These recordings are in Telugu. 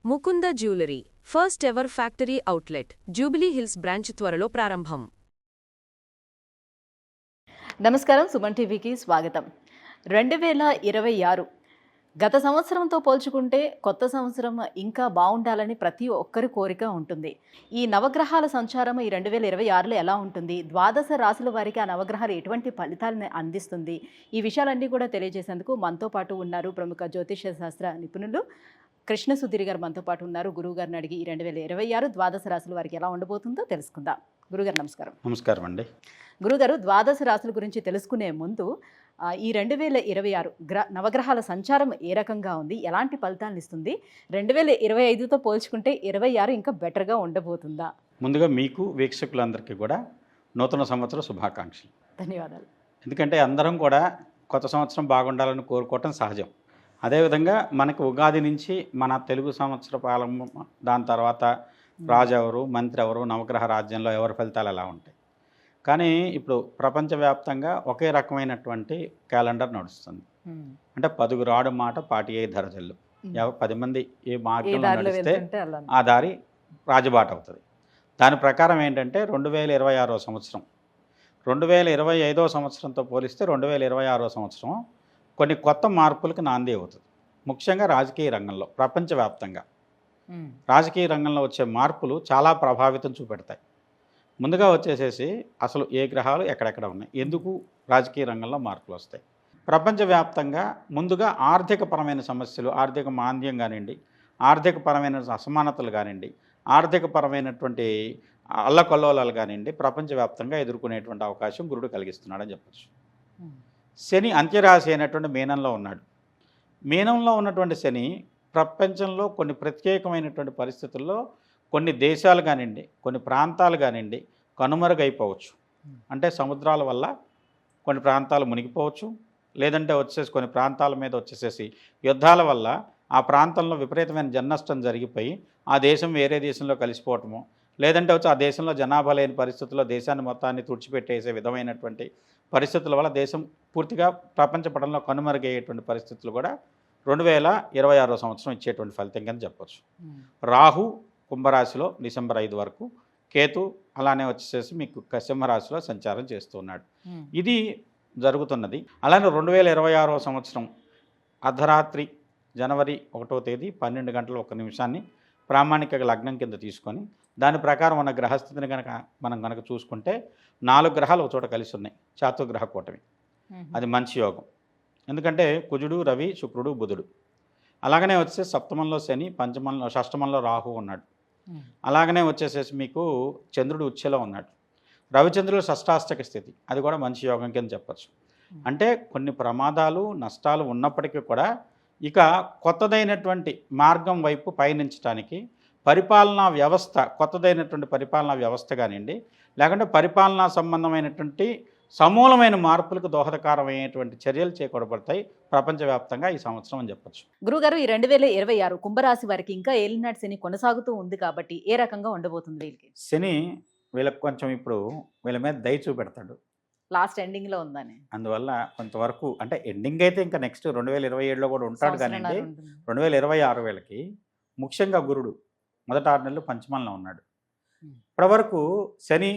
Mukunda jewellery first ever factory outlet jubilee hills branch త్వరలో ప్రారంభం. నమస్కారం, సుమన్ టీవీకి స్వాగతం. 2026 గత సంవత్సరంతో పోల్చుకుంటే కొత్త సంవత్సరం ఇంకా బాగుండాలని ప్రతి ఒక్కరి కోరిక ఉంటుంది. ఈ నవగ్రహాల సంచారం ఈ 2026లో ఎలా ఉంటుంది, ద్వాదశ రాశుల వారికి ఆ నవగ్రహాలు ఎటువంటి ఫలితాలను అందిస్తుంది, ఈ విషయాలన్నీ కూడా తెలియజేసేందుకు మనతో పాటు ఉన్నారు ప్రముఖ జ్యోతిష శాస్త్ర నిపుణులు కృష్ణ సుధీర్ గారు. మనతో పాటు ఉన్నారు. గురువు గారిని అడిగి ఈ 2026 ద్వాదశ రాశుల వారికి ఎలా ఉండబోతుందో తెలుసుకుందాం. గురుగారు నమస్కారం. నమస్కారం అండి. గురుగారు, ద్వాదశ రాశుల గురించి తెలుసుకునే ముందు ఈ 2026 నవగ్రహాల సంచారం ఏ రకంగా ఉంది, ఎలాంటి ఫలితాలను ఇస్తుంది, 2025తో పోల్చుకుంటే 26 ఇంకా బెటర్గా ఉండబోతుందా? ముందుగా మీకు వీక్షకులందరికీ కూడా నూతన సంవత్సర శుభాకాంక్షలు. ధన్యవాదాలు. ఎందుకంటే అందరం కూడా కొత్త సంవత్సరం బాగుండాలని కోరుకోవటం సహజం. అదేవిధంగా మనకు ఉగాది నుంచి మన తెలుగు సంవత్సర పాలన, దాని తర్వాత రాజు ఎవరు, మంత్రి ఎవరు, నవగ్రహ రాజ్యంలో ఎవరి ఫలితాలు ఎలా ఉంటాయి. కానీ ఇప్పుడు ప్రపంచవ్యాప్తంగా ఒకే రకమైనటువంటి క్యాలెండర్ నడుస్తుంది. అంటే 10 రాడు మాట 10 ధరజల్లు. 10 మంది ఏ మార్గంలో నడిస్తే ఆ దారి రాజబాట అవుతుంది. దాని ప్రకారం ఏంటంటే 2026 సంవత్సరం 2025 సంవత్సరంతో పోలిస్తే 2026 సంవత్సరం కొన్ని కొత్త మార్పులకు నాంది అవుతుంది. ముఖ్యంగా రాజకీయ రంగంలో, ప్రపంచవ్యాప్తంగా రాజకీయ రంగంలో వచ్చే మార్పులు చాలా ప్రభావితం చూపెడతాయి. ముందుగా వచ్చేసేసి అసలు ఏ గ్రహాలు ఎక్కడెక్కడ ఉన్నాయి, ఎందుకు రాజకీయ రంగంలో మార్పులు వస్తాయి. ప్రపంచవ్యాప్తంగా ముందుగా ఆర్థికపరమైన సమస్యలు, ఆర్థిక మాంద్యం కానివ్వండి, ఆర్థికపరమైన అసమానతలు కానివ్వండి, ఆర్థికపరమైనటువంటి అల్లకల్లోలాలు కానివ్వండి, ప్రపంచవ్యాప్తంగా ఎదుర్కొనేటువంటి అవకాశం గురుడు కలిగిస్తున్నాడని చెప్పచ్చు. శని అంత్యరాశి అయినటువంటి మీనంలో ఉన్నాడు. మీనంలో ఉన్నటువంటి శని ప్రపంచంలో కొన్ని ప్రత్యేకమైనటువంటి పరిస్థితుల్లో కొన్ని దేశాలు కానివ్వండి, కొన్ని ప్రాంతాలు కానివ్వండి కనుమరుగైపోవచ్చు. అంటే సముద్రాల వల్ల కొన్ని ప్రాంతాలు మునిగిపోవచ్చు, లేదంటే వచ్చేసి కొన్ని ప్రాంతాల మీద వచ్చేసేసి యుద్ధాల వల్ల ఆ ప్రాంతంలో విపరీతమైన జననష్టం జరిగిపోయి ఆ దేశం వేరే దేశంలో కలిసిపోవటము, లేదంటే వచ్చి ఆ దేశంలో జనాభా లేని పరిస్థితుల్లో దేశాన్ని మొత్తాన్ని తుడిచిపెట్టేసే విధమైనటువంటి పరిస్థితుల వల్ల దేశం పూర్తిగా ప్రపంచ పటంలో కనుమరుగయ్యేటువంటి పరిస్థితులు కూడా 2026 సంవత్సరం ఇచ్చేటువంటి ఫలితం కింద చెప్పచ్చు. రాహు కుంభరాశిలో డిసెంబర్ 5 వరకు, కేతు అలానే వచ్చేసేసి మీకు సింహరాశిలో సంచారం చేస్తున్నాడు. ఇది జరుగుతున్నది. అలానే 2026 సంవత్సరం అర్ధరాత్రి జనవరి 1వ తేదీ 12 గంటల 1 నిమిషాన్ని ప్రామాణిక లగ్నం కింద తీసుకొని దాని ప్రకారం ఉన్న గ్రహస్థితిని మనం కనుక చూసుకుంటే 4 గ్రహాలు ఒక చోట కలిసి ఉన్నాయి. చాతుర్గ్రహ కూటమి. అది మంచి యోగం. ఎందుకంటే కుజుడు, రవి, శుక్రుడు, బుధుడు. అలాగనే వచ్చే సప్తమంలో శని, పంచమంలో షష్టమంలో రాహు ఉన్నాడు. అలాగనే వచ్చేసేసి మీకు చంద్రుడు ఉచ్ఛలో ఉన్నాడు. రవిచంద్రుడు షష్టాష్టక స్థితి, అది కూడా మంచి యోగం కింద చెప్పచ్చు. అంటే కొన్ని ప్రమాదాలు, నష్టాలు ఉన్నప్పటికీ కూడా ఇక కొత్తదైనటువంటి మార్గం వైపు పయనించడానికి పరిపాలనా వ్యవస్థ, కొత్తదైనటువంటి పరిపాలనా వ్యవస్థ కానివ్వండి, లేకుంటే పరిపాలనా సంబంధమైనటువంటి సమూలమైన మార్పులకు దోహదకారమైనటువంటి చర్యలు చేకూడబడతాయి ప్రపంచవ్యాప్తంగా ఈ సంవత్సరం అని చెప్పచ్చు. గురుగారు, ఈ 2026 కుంభరాశి వారికి ఇంకా ఏలినాటి శని కొనసాగుతూ ఉంది కాబట్టి ఏ రకంగా ఉండబోతుంది వీళ్ళకి? శని వీళ్ళకి కొంచెం ఇప్పుడు వీళ్ళ మీద దయ చూపెడతాడు. లాస్ట్ ఎండింగ్లో ఉందని, అందువల్ల కొంతవరకు అంటే ఎండింగ్ అయితే ఇంకా నెక్స్ట్ 2027లో కూడా ఉంటాడు. కానీ 2026 వీళ్ళకి ముఖ్యంగా గురుడు మొదట 6 నెలలు పంచమంలో ఉన్నాడు. ఇప్పటివరకు శని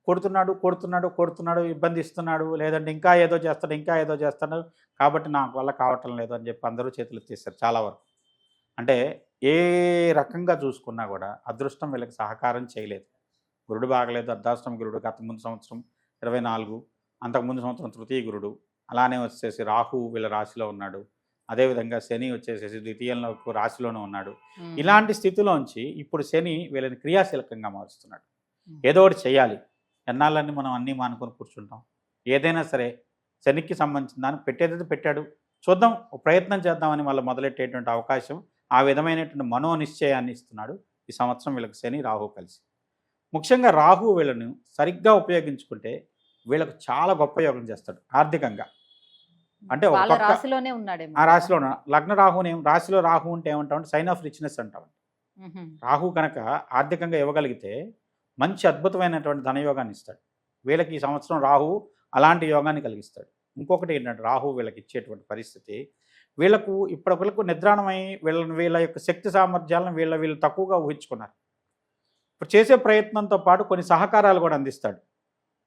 కొడుతున్నాడు, ఇబ్బంది ఇస్తున్నాడు, లేదంటే ఇంకా ఏదో చేస్తాడు కాబట్టి నాకు వల్ల కావటం లేదు అని చెప్పి అందరూ చేతులు ఎత్తేస్తారు చాలా వరకు. అంటే ఏ రకంగా చూసుకున్నా కూడా అదృష్టం వీళ్ళకి సహకారం చేయలేదు. గురుడు బాగలేదు. అర్ధాష్టమ గురుడు గత ముందు సంవత్సరం 24, అంతకుముందు సంవత్సరం తృతీయ గురుడు, అలానే వచ్చేసి రాహు వీళ్ళ రాశిలో ఉన్నాడు. అదేవిధంగా శని వచ్చేసేసి ద్వితీయంలో రాశిలోనే ఉన్నాడు. ఇలాంటి స్థితిలోంచి ఇప్పుడు శని వీళ్ళని క్రియాశీలకంగా మారుస్తున్నాడు. ఏదో ఒకటి చేయాలి. ఎన్నాళ్ళని మనం అన్నీ మానుకొని కూర్చుంటాం. ఏదైనా సరే శనికి సంబంధించిన దాన్ని పెట్టేదైతే పెట్టాడు, చూద్దాం, ప్రయత్నం చేద్దామని మళ్ళీ మొదలెట్టేటువంటి అవకాశం, ఆ విధమైనటువంటి మనోనిశ్చయాన్ని ఇస్తున్నాడు ఈ సంవత్సరం వీళ్ళకి శని, రాహు కలిసి. ముఖ్యంగా రాహు వీళ్ళను సరిగ్గా ఉపయోగించుకుంటే వీళ్ళకు చాలా గొప్ప యోగం చేస్తాడు ఆర్థికంగా. అంటే ఆ రాశిలోనే ఉన్నాడు. ఆ రాశిలో లగ్న రాహుని, రాశిలో రాహు ఉంటే ఏమంటామంటే సైన్ ఆఫ్ రిచ్నెస్ అంటాం. రాహు కనుక ఆర్థికంగా ఇవ్వగలిగితే మంచి అద్భుతమైనటువంటి ధనయోగాన్ని ఇస్తాడు. వీళ్ళకి ఈ సంవత్సరం రాహు అలాంటి యోగాన్ని కలిగిస్తాడు. ఇంకొకటి ఏంటంటే రాహు వీళ్ళకి ఇచ్చేటువంటి పరిస్థితి, వీళ్ళకు ఇప్పటివరకు నిద్రాణమై వీళ్ళ యొక్క శక్తి సామర్థ్యాలను వీళ్ళు తక్కువగా ఊహించుకున్నారు. ఇప్పుడు చేసే ప్రయత్నంతో పాటు కొన్ని సహకారాలు కూడా అందిస్తాడు.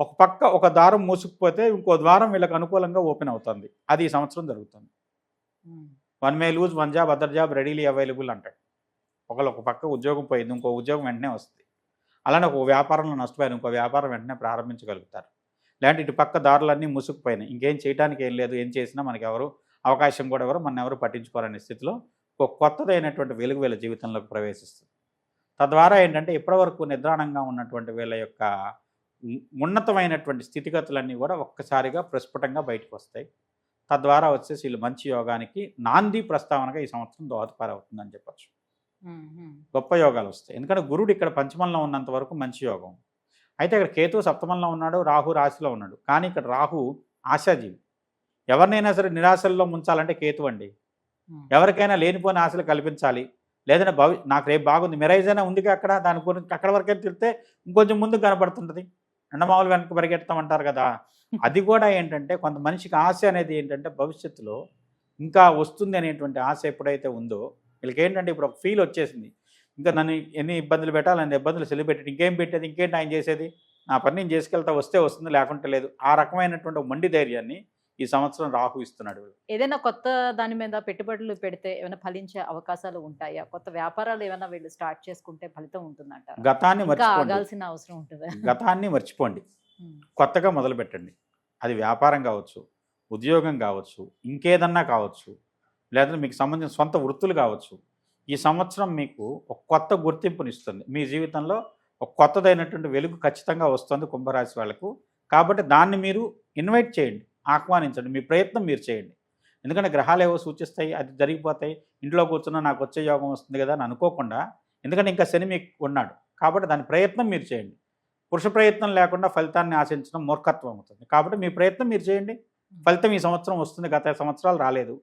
ఒక పక్క ఒక ద్వారం మూసుకుపోతే ఇంకో ద్వారం వీళ్ళకి అనుకూలంగా ఓపెన్ అవుతుంది. అది ఈ సంవత్సరం జరుగుతుంది. One may lose one job other job readily available అంటాడు. ఒక పక్క ఉద్యోగం పోయింది, ఇంకో ఉద్యోగం వెంటనే వస్తుంది. అలానే ఒక వ్యాపారంలో నష్టపోయారు, ఇంకో వ్యాపారం వెంటనే ప్రారంభించగలుగుతారు. లేదంటే ఇటు పక్క దారులన్నీ మూసుకుపోయినాయి, ఇంకేం చేయడానికి ఏం లేదు, ఏం చేసినా మనకి ఎవరు అవకాశం కూడా మన ఎవరు పట్టించుకోవాలనే స్థితిలో ఒక కొత్తదైనటువంటి వెలుగు వీళ్ళ జీవితంలోకి ప్రవేశిస్తుంది. తద్వారా ఏంటంటే ఇప్పటివరకు నిద్రాణంగా ఉన్నటువంటి వీళ్ళ యొక్క ఉన్నతమైనటువంటి స్థితిగతులన్నీ కూడా ఒక్కసారిగా ప్రస్ఫుటంగా బయటకు వస్తాయి. తద్వారా వచ్చేసి వీళ్ళు మంచి యోగానికి నాంది ప్రస్తావనగా ఈ సంవత్సరం దోహదపరవుతుందని చెప్పచ్చు. గొప్ప యోగాలు వస్తాయి. ఎందుకంటే గురుడు ఇక్కడ పంచమంలో ఉన్నంత వరకు మంచి యోగం. అయితే ఇక్కడ కేతు సప్తమంలో ఉన్నాడు, రాహు రాశిలో ఉన్నాడు. కానీ ఇక్కడ రాహు ఆశాజీవి. ఎవరినైనా సరే నిరాశల్లో ముంచాలంటే కేతు అండి. ఎవరికైనా లేనిపోయిన ఆశలు కల్పించాలి, లేదంటే నాకు రేపు బాగుంది మిరైజ్ అయినా ఉంది అక్కడ, దాని గురించి అక్కడ వరకే తిరిగితే ఇంకొంచెం ముందుకు కనపడుతుంటుంది. ఎండమావులు వెనక్కి పరిగెడతామంటారు కదా. అది కూడా ఏంటంటే కొంత మనిషికి ఆశ అనేది ఏంటంటే భవిష్యత్తులో ఇంకా వస్తుంది అనేటువంటి ఆశ ఎప్పుడైతే ఉందో వీళ్ళకి ఏంటంటే ఇప్పుడు ఒక ఫీల్ వచ్చేసింది. ఇంకా నన్ను ఎన్ని ఇబ్బందులు పెట్టాలి, నన్ను ఇబ్బందులు సెలిపెట్టి ఇంకేం పెట్టేది, ఇంకేంటి ఆయన చేసేది, నా పని నేను చేసుకెళ్తా, వస్తే వస్తుంది లేకుంటే లేదు. ఆ రకమైనటువంటి మొండి ధైర్యాన్ని ఈ సంవత్సరం రాహు ఇస్తున్నాడు. ఏదైనా కొత్త దాని మీద పెట్టుబడులు పెడితే ఏమైనా ఫలించే అవకాశాలు ఉంటాయా? కొత్త వ్యాపారాలు ఏమైనా వీళ్ళు స్టార్ట్ చేసుకుంటే ఫలితం ఉంటుందంటారా? గతాన్ని ఆగాల్సిన అవసరం ఉంటుంది. గతాన్ని మర్చిపోండి, కొత్తగా మొదలు పెట్టండి. అది వ్యాపారం కావచ్చు, ఉద్యోగం కావచ్చు, ఇంకేదన్నా కావచ్చు, లేదా మీకు సంబంధించిన సొంత వృత్తులు కావచ్చు. ఈ సంవత్సరం మీకు ఒక కొత్త గుర్తింపునిస్తుంది. మీ జీవితంలో ఒక కొత్తదైనటువంటి వెలుగు ఖచ్చితంగా వస్తుంది కుంభరాశి వాళ్ళకు. కాబట్టి దాన్ని మీరు ఇన్వైట్ చేయండి, ఆహ్వానించండి, మీ ప్రయత్నం మీరు చేయండి. ఎందుకంటే గ్రహాలు ఏవో సూచిస్తాయి, అది జరిగిపోతాయి, ఇంట్లో కూర్చున్నా నాకు వచ్చే యోగం వస్తుంది కదా అని అనుకోకుండా, ఎందుకంటే ఇంకా శని మీకు ఉన్నాడు కాబట్టి దాని ప్రయత్నం మీరు చేయండి. పురుష ప్రయత్నం లేకుండా ఫలితాన్ని ఆశించడం మూర్ఖత్వం అవుతుంది. కాబట్టి మీ ప్రయత్నం మీరు చేయండి, ఫలితం ఈ సంవత్సరం వస్తుంది. గత సంవత్సరాలు రాలేదు,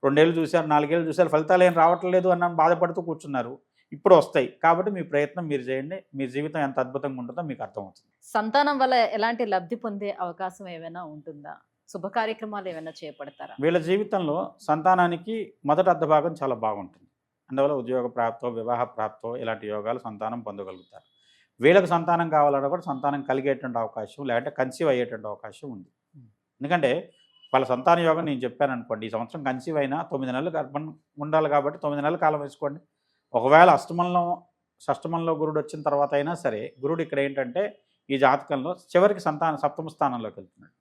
2 ఏళ్ళు చూశారు, 4 ఏళ్ళు చూశారు, ఫలితాలు ఏం రావట్లేదు అన్న బాధపడుతూ కూర్చున్నారు. ఇప్పుడు వస్తాయి. కాబట్టి మీ ప్రయత్నం మీరు చేయండి, మీ జీవితం ఎంత అద్భుతంగా ఉంటుందో మీకు అర్థమవుతుంది. సంతానం వల్ల ఎలాంటి లబ్ధి పొందే అవకాశం ఏమైనా ఉంటుందా? శుభ కార్యక్రమాలు ఏమైనా చేపడతారా? వీళ్ళ జీవితంలో సంతానానికి మొదటి అర్ధభాగం చాలా బాగుంటుంది. అందువల్ల ఉద్యోగ ప్రాప్తో, వివాహ ప్రాప్తో ఇలాంటి యోగాలు సంతానం పొందగలుగుతారు. వీళ్ళకి సంతానం కావాలన్నా కూడా సంతానం కలిగేటువంటి అవకాశం, లేదంటే కన్సీవ్ అయ్యేటువంటి అవకాశం ఉంది. ఎందుకంటే వాళ్ళ సంతాన యోగం నేను చెప్పాను అనుకోండి, ఈ సంవత్సరం కన్సీవ్ అయినా 9 నెలలు గర్భం ఉండాలి కాబట్టి 9 నెలల కాలం వేసుకోండి. ఒకవేళ షష్టమంలో గురుడు వచ్చిన తర్వాత అయినా సరే, గురుడు ఇక్కడ ఏంటంటే ఈ జాతకంలో చివరికి సప్తమ స్థానంలోకి వెళ్తున్నాడు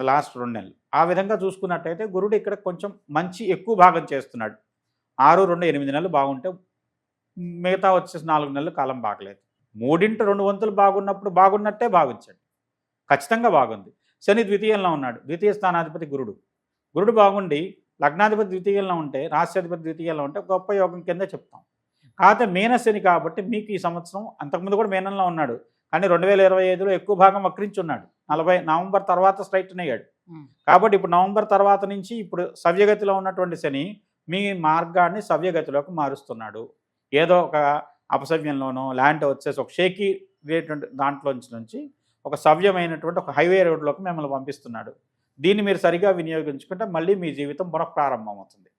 లాస్ట్ 2 నెలలు. ఆ విధంగా చూసుకున్నట్టయితే గురుడు ఇక్కడ కొంచెం మంచి ఎక్కువ భాగం చేస్తున్నాడు. 6, 2, 8 నెలలు బాగుంటే మిగతా వచ్చేసి 4 నెలలు కాలం బాగలేదు. 3/2 వంతులు బాగున్నప్పుడు బాగున్నట్టే భావించండి, ఖచ్చితంగా బాగుంది. శని ద్వితీయంలో ఉన్నాడు, ద్వితీయ స్థానాధిపతి గురుడు బాగుండి లగ్నాధిపతి ద్వితీయంలో ఉంటే, రాష్ట్రాధిపతి ద్వితీయంలో ఉంటే గొప్ప యోగం కింద చెప్తాం. కాకపోతే మీనశని కాబట్టి మీకు ఈ సంవత్సరం, అంతకుముందు కూడా మీనంలో ఉన్నాడు కానీ 2025లో ఎక్కువ భాగం వక్రించి ఉన్నాడు. నవంబర్ తర్వాత స్ట్రైట్ అయ్యాడు. కాబట్టి ఇప్పుడు నవంబర్ తర్వాత నుంచి ఇప్పుడు సవ్యగతిలో ఉన్నటువంటి శని మీ మార్గాన్ని సవ్యగతిలోకి మారుస్తున్నాడు. ఏదో ఒక అపసవ్యంలోనో లేదంటే వచ్చేసి ఒక షేకీ దాంట్లోంచి నుంచి ఒక సవ్యమైనటువంటి ఒక హైవే రోడ్లోకి మిమ్మల్ని పంపిస్తున్నాడు. దీన్ని మీరు సరిగా వినియోగించుకుంటే మళ్ళీ మీ జీవితం పునఃప్రారంభం అవుతుంది.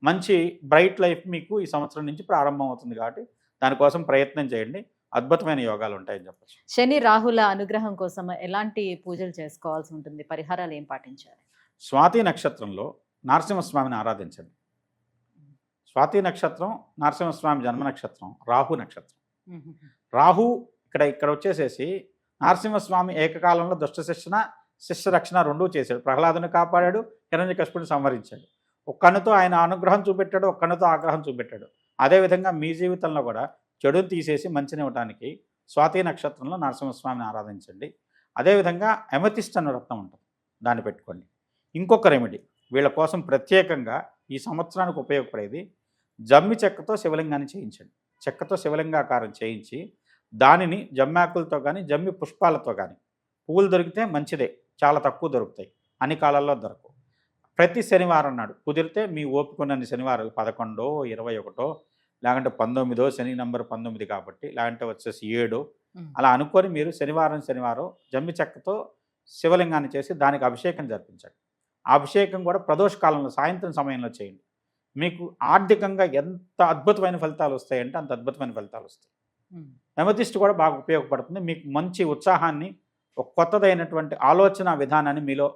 మంచి బ్రైట్ లైఫ్ మీకు ఈ సంవత్సరం నుంచి ప్రారంభం అవుతుంది. కాబట్టి దానికోసం ప్రయత్నం చేయండి, అద్భుతమైన యోగాలు ఉంటాయని చెప్పచ్చు. శని రాహుల అనుగ్రహం కోసం ఎలాంటి పూజలు చేసుకోవాల్సి ఉంటుంది? పరిహారాలు ఏం పాటించాలి? స్వాతి నక్షత్రంలో నరసింహస్వామిని ఆరాధించండి. స్వాతి నక్షత్రం నరసింహస్వామి జన్మ నక్షత్రం, రాహు నక్షత్రం. రాహు ఇక్కడ వచ్చేసేసి నరసింహస్వామి ఏకకాలంలో దుష్ట శిక్షణ, శిష్య రక్షణ రెండూ చేశాడు. ప్రహ్లాదుని కాపాడాడు, హిరణ్యకశిపుని సంహరించాడు. ఒక కన్నుతో ఆయన అనుగ్రహం చూపెట్టాడు, ఒక కన్నుతో ఆగ్రహం చూపెట్టాడు. అదేవిధంగా మీ జీవితంలో కూడా చెడుని తీసేసి మంచిని ఇవ్వడానికి స్వాతి నక్షత్రంలో నరసింహస్వామిని ఆరాధించండి. అదేవిధంగా ఎమతిస్ట్ అన్న రత్నం ఉంటుంది, దాన్ని పెట్టుకోండి. ఇంకొక రెమెడీ వీళ్ళ కోసం ప్రత్యేకంగా ఈ సంవత్సరానికి ఉపయోగపడేది, జమ్మి చెక్కతో శివలింగాన్ని చేయించండి. చెక్కతో శివలింగాకారం చేయించి దానిని జమ్మాకులతో కానీ జమ్మి పుష్పాలతో కానీ, పువ్వులు దొరికితే మంచిదే, చాలా తక్కువ దొరుకుతాయి, అన్ని కాలాల్లో దొరకవు. ప్రతి శనివారం నాడు కుదిరితే మీ ఓపికన్నన్ని శనివారాలు 11, 21 లేకుంటే 19, శని నంబర్ 19 కాబట్టి, లేదంటే వచ్చేసి 7 అలా అనుకొని మీరు శనివారం జమ్మి చెక్కతో శివలింగాన్ని చేసి దానికి అభిషేకం జరిపించండి. ఆ అభిషేకం కూడా ప్రదోష కాలంలో సాయంత్రం సమయంలో చేయండి. మీకు ఆర్థికంగా ఎంత అద్భుతమైన ఫలితాలు వస్తాయంటే అంత అద్భుతమైన ఫలితాలు వస్తాయి. ఎమతిస్ట్ కూడా బాగా ఉపయోగపడుతుంది. మీకు మంచి ఉత్సాహాన్ని, ఒక కొత్తదైనటువంటి ఆలోచన విధానాన్ని మీలో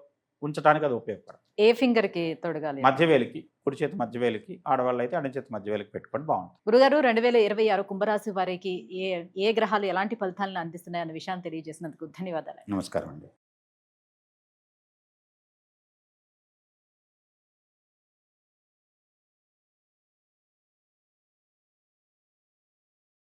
ఉంచడానికి అది ఉపయోగపడుతుంది. ఏ ఫింగర్కి తొడగాలి? మధ్యవేలికి, కుడి చేతి మధ్యవేలికి, ఆడవాళ్ళు అయితే ఎడమ చేతి మధ్యవేలికి పెట్టుకోండి, బాగుంటుంది. గురుగారు, 2026 కుంభరాశి వారికి ఏ గ్రహాలు ఎలాంటి ఫలితాలను అందిస్తున్నాయన్న విషయాన్ని తెలియజేసినందుకు ధన్యవాదాలు. నమస్కారం అండి.